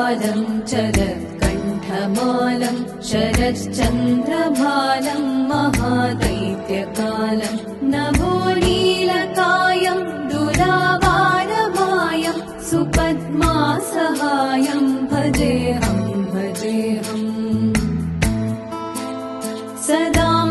कालं चरत्कण्ठमालं शरश्चन्द्रभालं महादैत्यकालं नभो नीलकायं दुरावारमायं सुपद्मासहायं भजेऽहं सदाम्भोधिवासं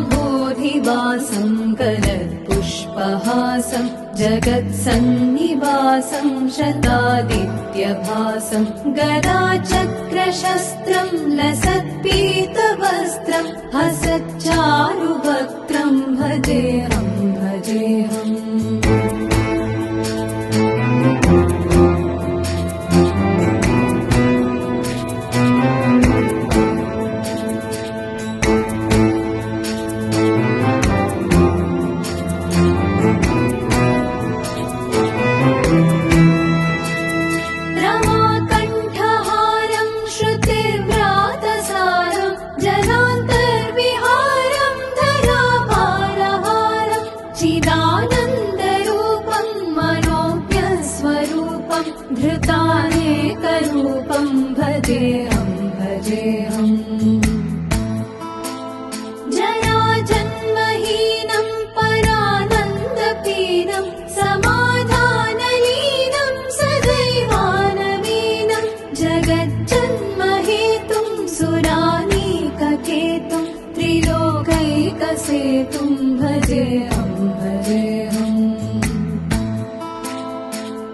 कलत्पुष्पहासं जगत्सन्निवासं शतादित्यभासं गदाचक्रशस्त्रं लसत्पीतवस्त्रं हसच्चारुवक्त्रं भजेऽहं चिदानन्दरूपं मनोज्ञस्वरूपं धृतानेकरूपं भजेऽहं जराजन्महीनं परानन्दपीनं समाधानलीनं सदैवानवीनं जगज्जन्महेतुं सुरानीककेतुं त्रिलोकैकसेतुं भजेऽहं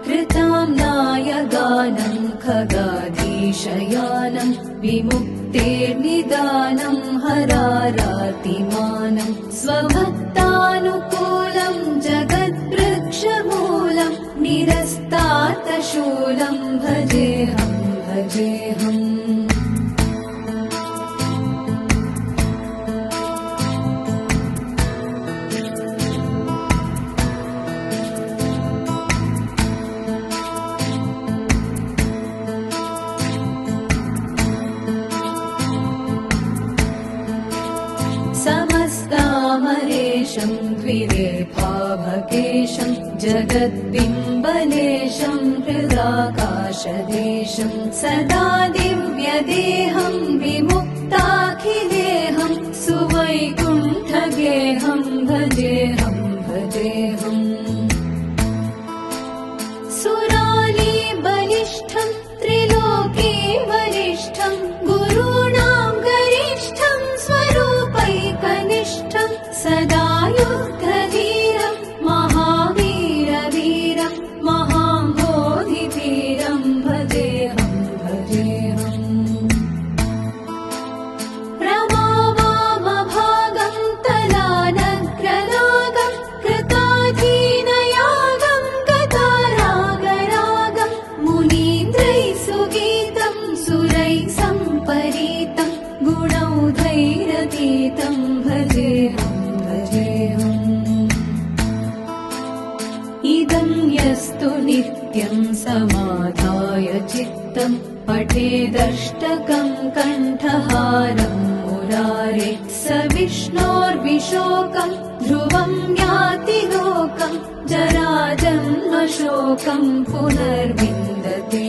कृताम्नायगानं खगाधीशयानं विमुक्तेर्निदानं हरारातिमानं स्वभक्तानुकूलं जगद्वृक्षमूलं निरस्तातशूलं भजेऽहं समस्तामरेशं द्विरेफाभकेशं जगद्बिम्बलेशं हृदाकाशदेशं सदा दिव्यदेहं विमुक्ताखिलेहं सुवैकुण्ठगेहं भजेऽहं सुरालीबलिष्ठं त्रिलोके वरिष्ठं गुरूणां गरिष्ठं स्वरूपैकनिष्ठं सदा युद्धधीरं महावीरवीरं महाम्भोधिधीरं भजेऽहं प्रमावामभागं तलानग्रनागं कृताधीनयागं गतारागरागं मुनीन्द्रैः सुगीतं सुरैः सम्परीतं गुणौघैरतीतं भजेऽहं इदं यस्तु नित्यं समाधाय चित्तं पठेदष्टकं कण्ठहारं मुरारे स विष्णोर्विशोकं ध्रुवं याति लोकं जराजन्मशोकं पुनर्विन्दते।